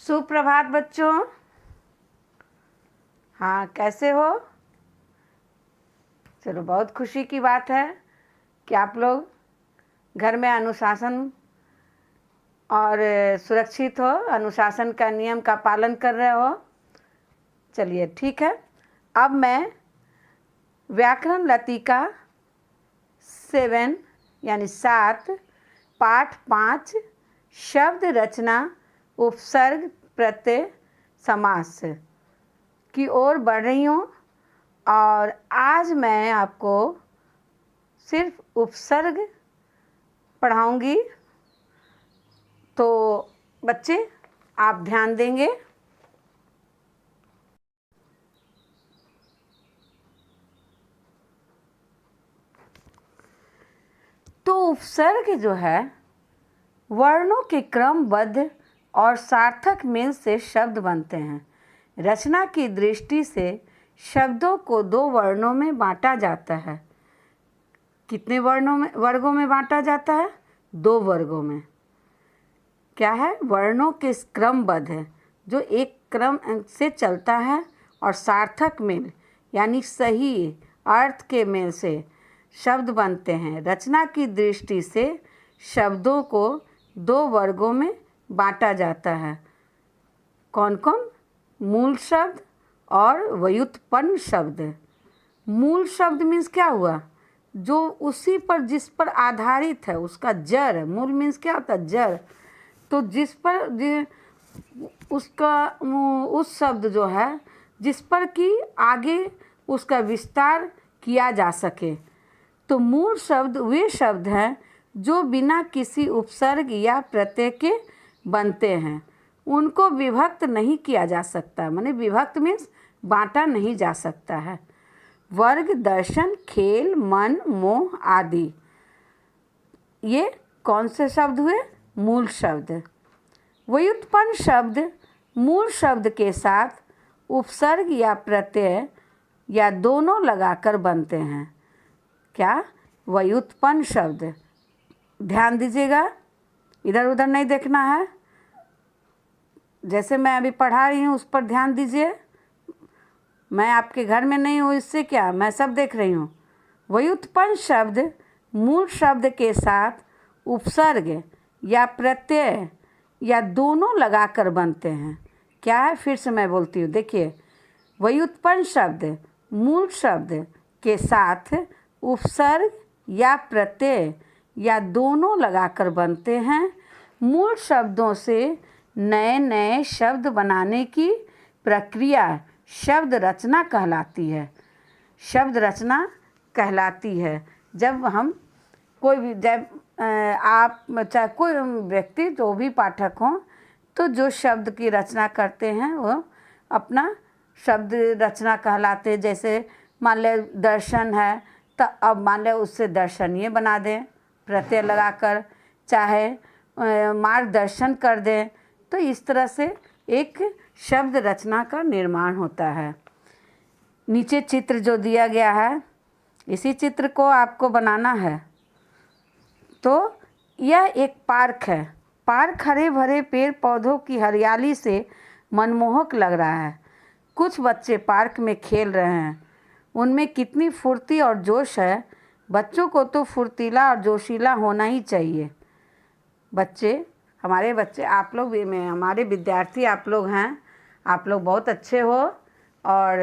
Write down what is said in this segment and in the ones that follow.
सुप्रभात बच्चों। हाँ, कैसे हो? चलो, बहुत खुशी की बात है कि आप लोग घर में अनुशासन और सुरक्षित हो, अनुशासन का नियम का पालन कर रहे हो। चलिए, ठीक है। अब मैं व्याकरण लतिका 7 यानी 7 पाठ 5 शब्द रचना उपसर्ग प्रत्यय समास की ओर बढ़ रही हूँ और आज मैं आपको सिर्फ उपसर्ग पढ़ाऊँगी। तो बच्चे, आप ध्यान देंगे। तो उपसर्ग जो है वर्णों के क्रमबद्ध और सार्थक मेल से शब्द बनते हैं। रचना की दृष्टि से शब्दों को 2 वर्णों में बांटा जाता है। कितने वर्गों में बांटा जाता है? 2 वर्गों में। क्या है? वर्णों के क्रमबद्ध है, जो एक क्रम से चलता है, और सार्थक मेल यानी सही अर्थ के मेल से शब्द बनते हैं। रचना की दृष्टि से शब्दों को 2 वर्गों में बांटा जाता है। कौन कौन? मूल शब्द और व्युत्पन्न शब्द। मूल शब्द मीन्स क्या हुआ? जो उसी पर जिस पर आधारित है, उसका जड़। मूल मीन्स क्या होता है? जड़। तो जिस पर उसका उस शब्द जो है जिस पर कि आगे उसका विस्तार किया जा सके। तो मूल शब्द वे शब्द हैं जो बिना किसी उपसर्ग या प्रत्यय के बनते हैं। उनको विभक्त नहीं किया जा सकता, माने विभक्त मीन्स बांटा नहीं जा सकता है। वर्ग, दर्शन, खेल, मन, मोह आदि, ये कौन से शब्द हुए? मूल शब्द। व्युत्पन्न शब्द मूल शब्द के साथ उपसर्ग या प्रत्यय या दोनों लगाकर बनते हैं। क्या? व्युत्पन्न शब्द। ध्यान दीजिएगा, इधर उधर नहीं देखना है। जैसे मैं अभी पढ़ा रही हूँ उस पर ध्यान दीजिए। मैं आपके घर में नहीं हूँ, इससे क्या, मैं सब देख रही हूँ। व्युत्पन्न शब्द मूल शब्द के साथ उपसर्ग या प्रत्यय या दोनों लगाकर बनते हैं। क्या है? फिर से मैं बोलती हूँ, देखिए। व्युत्पन्न शब्द मूल शब्द के साथ उपसर्ग या प्रत्यय या दोनों लगाकर बनते हैं। मूल शब्दों से नए नए शब्द बनाने की प्रक्रिया शब्द रचना कहलाती है। शब्द रचना कहलाती है। जब हम कोई भी, जब आप चाहे कोई व्यक्ति, जो भी पाठक हों, तो जो शब्द की रचना करते हैं वो अपना शब्द रचना कहलाते हैं। जैसे मान ले दर्शन है, तो अब मान ले उससे दर्शनीय बना दें प्रत्यय लगाकर, चाहे मार्गदर्शन कर दें। तो इस तरह से एक शब्द रचना का निर्माण होता है। नीचे चित्र जो दिया गया है, इसी चित्र को आपको बनाना है। तो यह एक पार्क है। पार्क हरे भरे पेड़ पौधों की हरियाली से मनमोहक लग रहा है। कुछ बच्चे पार्क में खेल रहे हैं। उनमें कितनी फुर्ती और जोश है। बच्चों को तो फुर्तीला और जोशीला होना ही चाहिए। बच्चे, हमारे बच्चे, आप लोग भी, में हमारे विद्यार्थी आप लोग हैं। आप लोग बहुत अच्छे हो और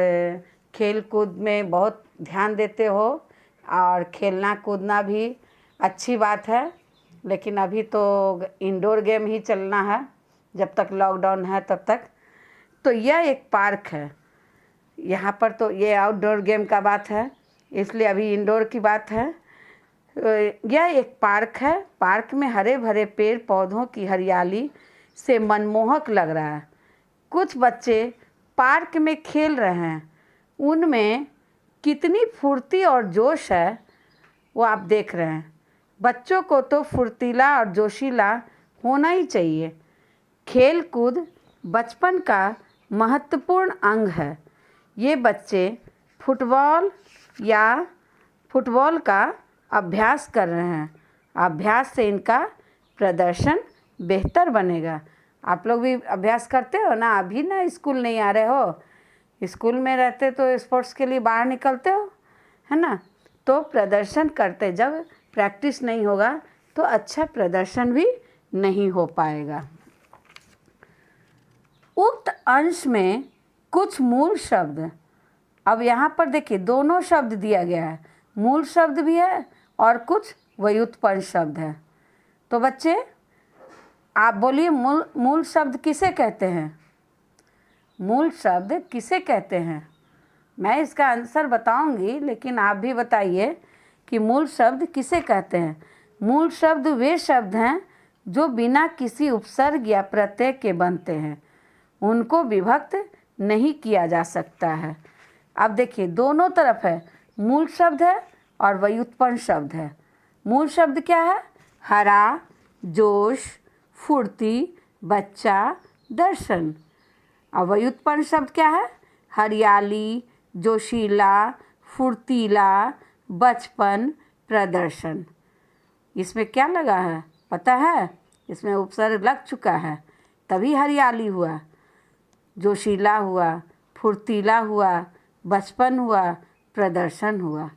खेल कूद में बहुत ध्यान देते हो, और खेलना कूदना भी अच्छी बात है। लेकिन अभी तो इंडोर गेम ही चलना है, जब तक लॉकडाउन है तब तक। तो यह एक पार्क है। यहाँ पर तो ये आउटडोर गेम का बात है, इसलिए अभी इंडोर की बात है। यह एक पार्क है। पार्क में हरे भरे पेड़ पौधों की हरियाली से मनमोहक लग रहा है। कुछ बच्चे पार्क में खेल रहे हैं। उनमें कितनी फुर्ती और जोश है, वो आप देख रहे हैं। बच्चों को तो फुर्तीला और जोशीला होना ही चाहिए। खेल कूद बचपन का महत्वपूर्ण अंग है। ये बच्चे फुटबॉल का अभ्यास कर रहे हैं। अभ्यास से इनका प्रदर्शन बेहतर बनेगा। आप लोग भी अभ्यास करते हो ना? अभी ना स्कूल नहीं आ रहे हो, स्कूल में रहते तो स्पोर्ट्स के लिए बाहर निकलते हो, है ना? तो प्रदर्शन करते, जब प्रैक्टिस नहीं होगा तो अच्छा प्रदर्शन भी नहीं हो पाएगा। उक्त अंश में कुछ मूल शब्द, अब यहाँ पर देखिए दोनों शब्द दिया गया है, मूल शब्द भी है और कुछ व्युत्पन्न शब्द है। तो बच्चे आप बोलिए, मूल शब्द किसे कहते हैं? मूल शब्द किसे कहते हैं? मैं इसका आंसर बताऊंगी, लेकिन आप भी बताइए कि मूल शब्द किसे कहते हैं। मूल शब्द वे शब्द हैं जो बिना किसी उपसर्ग या प्रत्यय के बनते हैं, उनको विभक्त नहीं किया जा सकता है। अब देखिए दोनों तरफ है, मूल शब्द है और व्युत्पन्न शब्द है। मूल शब्द क्या है? हरा, जोश, फुर्ती, बच्चा, दर्शन। और व्युत्पन्न शब्द क्या है? हरियाली, जोशीला, फुर्तीला, बचपन, प्रदर्शन। इसमें क्या लगा है पता है? इसमें उपसर्ग लग चुका है, तभी हरियाली हुआ, जोशीला हुआ, फुर्तीला हुआ, बचपन हुआ, प्रदर्शन हुआ।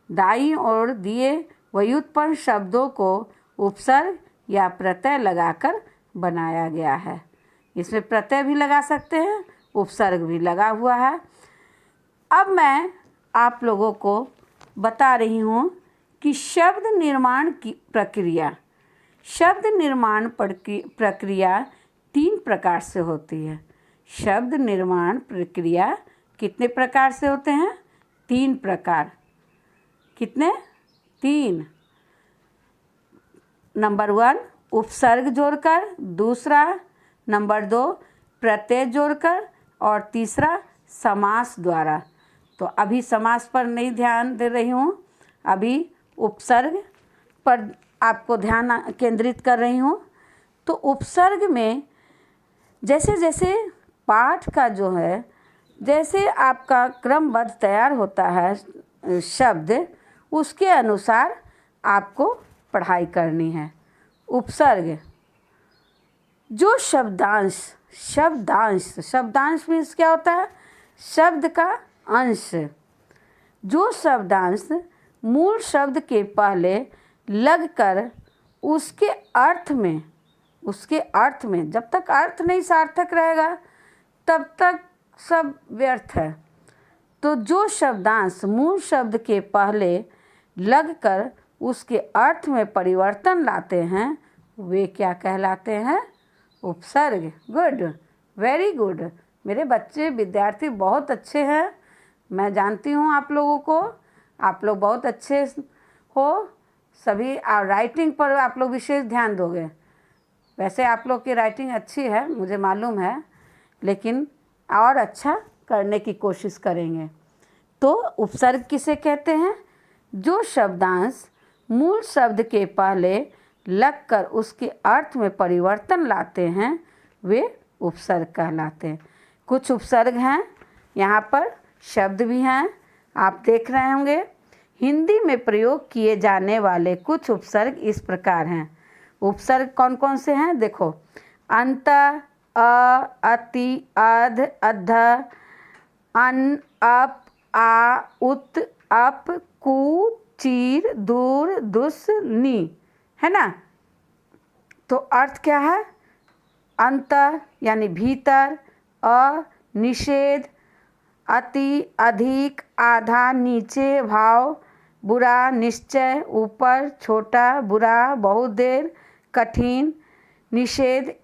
दाईं ओर दिए व्युत्पन्न शब्दों को उपसर्ग या प्रत्यय लगाकर बनाया गया है। इसमें प्रत्यय भी लगा सकते हैं, उपसर्ग भी लगा हुआ है। अब मैं आप लोगों को बता रही हूँ कि शब्द निर्माण की प्रक्रिया, शब्द निर्माण प्रक्रिया 3 प्रकार से होती है। शब्द निर्माण प्रक्रिया कितने प्रकार से होते हैं? 3 प्रकार। कितने? 3। नंबर 1 उपसर्ग जोड़कर, दूसरा नंबर 2 प्रत्यय जोड़कर, और तीसरा समास द्वारा। तो अभी समास पर नहीं ध्यान दे रही हूँ, अभी उपसर्ग पर आपको ध्यान केंद्रित कर रही हूँ। तो उपसर्ग में जैसे जैसे पाठ का जो है, जैसे आपका क्रमबद्ध तैयार होता है शब्द, उसके अनुसार आपको पढ़ाई करनी है। उपसर्ग, जो शब्दांश, शब्दांश मीन्स क्या होता है? शब्द का अंश। जो शब्दांश मूल शब्द के पहले लगकर उसके अर्थ में, जब तक अर्थ नहीं सार्थक रहेगा तब तक सब व्यर्थ है। तो जो शब्दांश मूल शब्द के पहले लगकर उसके अर्थ में परिवर्तन लाते हैं, वे क्या कहलाते हैं? उपसर्ग। Good, very good. मेरे बच्चे विद्यार्थी बहुत अच्छे हैं, मैं जानती हूँ आप लोगों को, आप लोग बहुत अच्छे हो सभी। राइटिंग पर आप लोग विशेष ध्यान दोगे। वैसे आप लोग की राइटिंग अच्छी है, मुझे मालूम है, लेकिन और अच्छा करने की कोशिश करेंगे। तो उपसर्ग किसे कहते हैं? जो शब्दांश मूल शब्द के पहले लगकर उसके अर्थ में परिवर्तन लाते हैं, वे उपसर्ग कहलाते हैं। कुछ उपसर्ग हैं, यहाँ पर शब्द भी हैं, आप देख रहे होंगे। हिंदी में प्रयोग किए जाने वाले कुछ उपसर्ग इस प्रकार हैं। उपसर्ग कौन कौन से हैं? देखो, अंत, अ, अति, अध, अध, अन, अप, आ, उत, अप, कु, चीर, दूर, दुस, नी, है ना? तो अर्थ क्या है? अंतर यानी भीतर, अ निषेध, अति अधिक, आधा, नीचे, भाव, बुरा, निश्चय, ऊपर, छोटा, बुरा, बहुत देर, कठिन, निषेध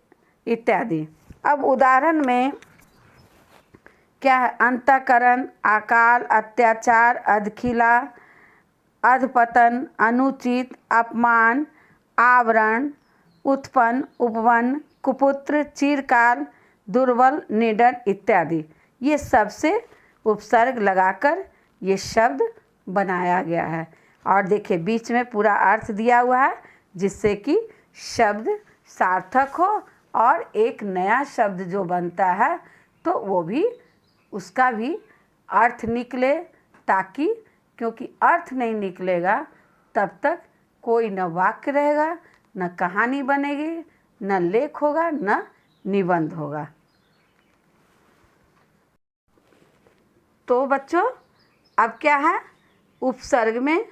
इत्यादि। अब उदाहरण में क्या है? अंतःकरण, अकाल, अत्याचार, अधखिला, अधपतन, अनुचित, अपमान, आवरण, उत्पन्न, उपवन, कुपुत्र, चिरकाल, दुर्बल, निडर इत्यादि। ये सबसे उपसर्ग लगाकर ये शब्द बनाया गया है। और देखिए बीच में पूरा अर्थ दिया हुआ है, जिससे कि शब्द सार्थक हो और एक नया शब्द जो बनता है तो वो भी, उसका भी अर्थ निकले, ताकि, क्योंकि अर्थ नहीं निकलेगा तब तक कोई न वाक्य रहेगा, न कहानी बनेगी, न लेख होगा, न निबंध होगा। तो बच्चों अब क्या है, उपसर्ग में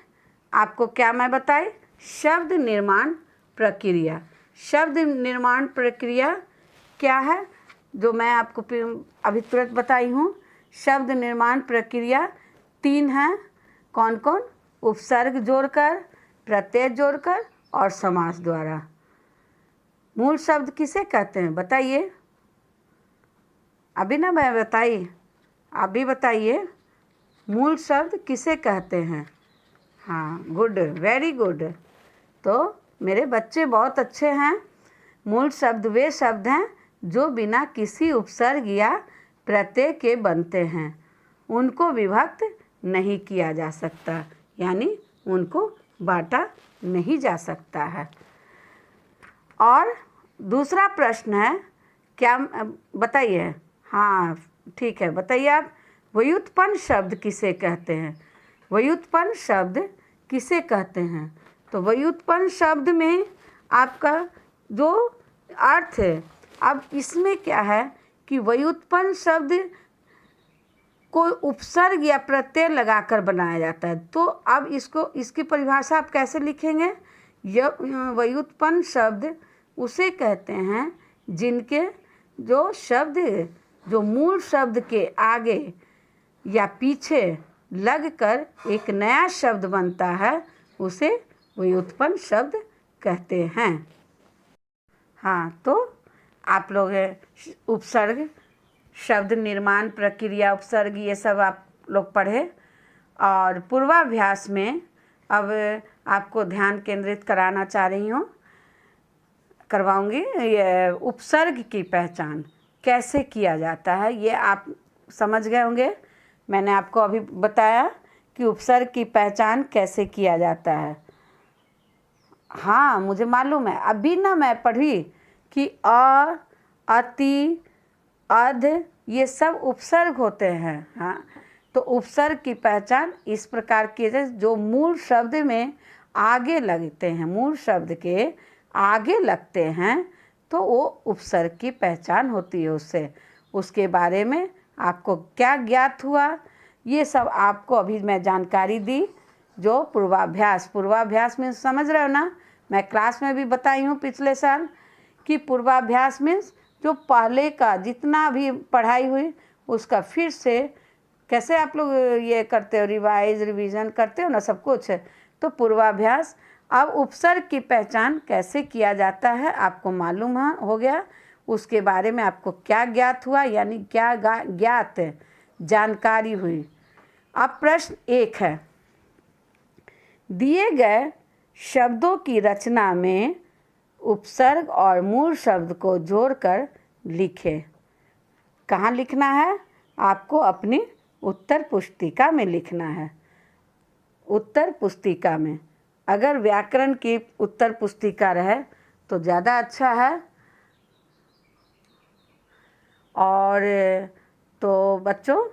आपको क्या मैं बताई, शब्द निर्माण प्रक्रिया। शब्द निर्माण प्रक्रिया क्या है जो मैं आपको अभी तुरंत बताई हूँ। शब्द निर्माण प्रक्रिया 3 है। कौन कौन? उपसर्ग जोड़कर, प्रत्यय जोड़कर और समास द्वारा। मूल शब्द किसे कहते हैं बताइए? अभी ना मैं बताइए, आप भी बताइए, मूल शब्द किसे कहते हैं? हाँ, गुड, वेरी गुड। तो मेरे बच्चे बहुत अच्छे हैं। मूल शब्द वे शब्द हैं जो बिना किसी उपसर्ग या प्रत्यय के बनते हैं। उनको विभक्त नहीं किया जा सकता, यानी उनको बांटा नहीं जा सकता है। और दूसरा प्रश्न है, क्या बताइए? हाँ ठीक है, बताइए आप। व्युत्पन्न शब्द किसे कहते हैं? व्युत्पन्न शब्द किसे कहते हैं? तो व्युत्पन्न शब्द में आपका जो अर्थ है, अब इसमें क्या है कि व्युत्पन्न शब्द को उपसर्ग या प्रत्यय लगाकर बनाया जाता है। तो अब इसकी परिभाषा आप कैसे लिखेंगे? व्युत्पन्न शब्द उसे कहते हैं जिनके जो शब्द जो मूल शब्द के आगे या पीछे लगकर एक नया शब्द बनता है, उसे व्युत्पन्न शब्द कहते हैं। हाँ, तो आप लोग उपसर्ग, शब्द निर्माण प्रक्रिया, उपसर्ग, ये सब आप लोग पढ़े। और पूर्वाभ्यास में अब आपको ध्यान केंद्रित कराना चाह रही हूँ, करवाऊँगी। ये उपसर्ग की पहचान कैसे किया जाता है ये आप समझ गए होंगे। मैंने आपको अभी बताया कि उपसर्ग की पहचान कैसे किया जाता है। हाँ, मुझे मालूम है। अभी ना मैं पढ़ी कि अ, अति, अध, ये सब उपसर्ग होते हैं। हाँ, तो उपसर्ग की पहचान इस प्रकार की है, जो मूल शब्द में आगे लगते हैं, मूल शब्द के आगे लगते हैं, तो वो उपसर्ग की पहचान होती है। उससे उसके बारे में आपको क्या ज्ञात हुआ, ये सब आपको अभी मैं जानकारी दी। जो पूर्वाभ्यास में समझ रहे हो ना, मैं क्लास में भी बताई हूँ पिछले साल कि पूर्वाभ्यास में जो पहले का जितना भी पढ़ाई हुई उसका फिर से कैसे आप लोग ये करते हो, रिवीजन करते हो ना सब कुछ। तो पूर्वाभ्यास, अब उपसर्ग की पहचान कैसे किया जाता है आपको मालूम हो गया। उसके बारे में आपको क्या ज्ञात हुआ, यानी क्या ज्ञात जानकारी हुई। अब प्रश्न 1 है, दिए गए शब्दों की रचना में उपसर्ग और मूल शब्द को जोड़कर लिखें। कहाँ लिखना है? आपको अपनी उत्तर पुस्तिका में लिखना है। उत्तर पुस्तिका में, अगर व्याकरण की उत्तर पुस्तिका रहे तो ज़्यादा अच्छा है। और तो बच्चों,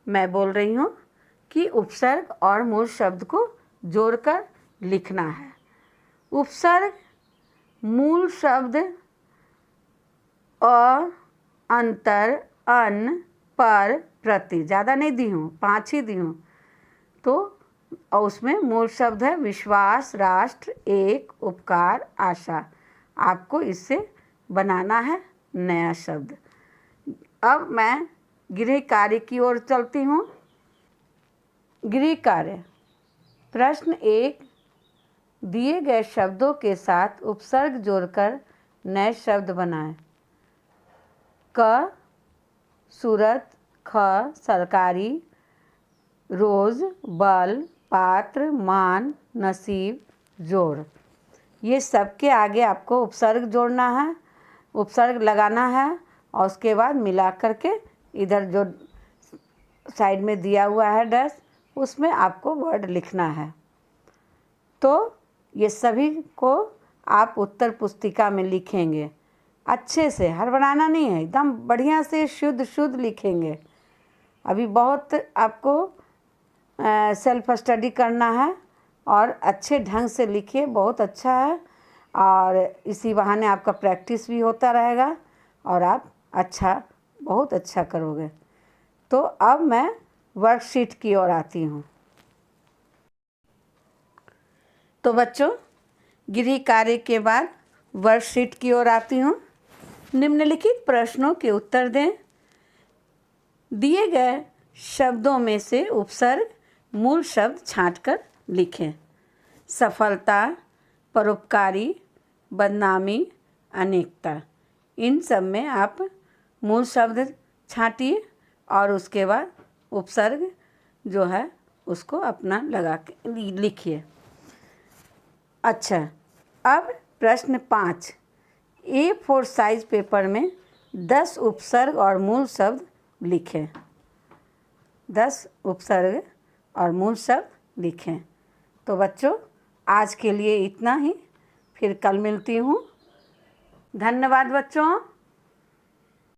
मैं बोल रही हूँ कि उपसर्ग और मूल शब्द को जोड़कर लिखना है। उपसर्ग, मूल शब्द अ, अंतर, अन, पर, प्रति, ज़्यादा नहीं दी हूँ, 5 ही दी हूँ। तो और उसमें मूल शब्द है विश्वास, राष्ट्र, एक, उपकार, आशा। आपको इससे बनाना है नया शब्द। अब मैं गृह कार्य की ओर चलती हूँ। गृह कार्य, प्रश्न 1, दिए गए शब्दों के साथ उपसर्ग जोड़कर नए शब्द बनाएं। क, सूरत, ख, सरकारी, रोज, बल, पात्र, मान, नसीब, जोड़। ये सब के आगे आपको उपसर्ग जोड़ना है, उपसर्ग लगाना है, और उसके बाद मिला करके इधर जो साइड में दिया हुआ है डैश, उसमें आपको वर्ड लिखना है। तो ये सभी को आप उत्तर पुस्तिका में लिखेंगे अच्छे से, हड़बड़ाना नहीं है, एकदम बढ़िया से शुद्ध शुद्ध लिखेंगे। अभी बहुत आपको सेल्फ स्टडी करना है और अच्छे ढंग से लिखिए, बहुत अच्छा है। और इसी बहाने आपका प्रैक्टिस भी होता रहेगा और आप बहुत अच्छा करोगे। तो अब मैं वर्कशीट की ओर आती हूँ। तो बच्चों, गृह कार्य के बाद वर्कशीट की ओर आती हूँ। निम्नलिखित प्रश्नों के उत्तर दें। दिए गए शब्दों में से उपसर्ग मूल शब्द छांटकर लिखें। सफलता, परोपकारी, बदनामी, अनेकता, इन सब में आप मूल शब्द छांटिए और उसके बाद उपसर्ग जो है उसको अपना लगा के लिखिए। अच्छा, अब प्रश्न 5। A4 साइज पेपर में 10 उपसर्ग और मूल शब्द लिखें। 10 उपसर्ग और मूल शब्द लिखें। तो बच्चों, आज के लिए इतना ही, फिर कल मिलती हूँ। धन्यवाद बच्चों।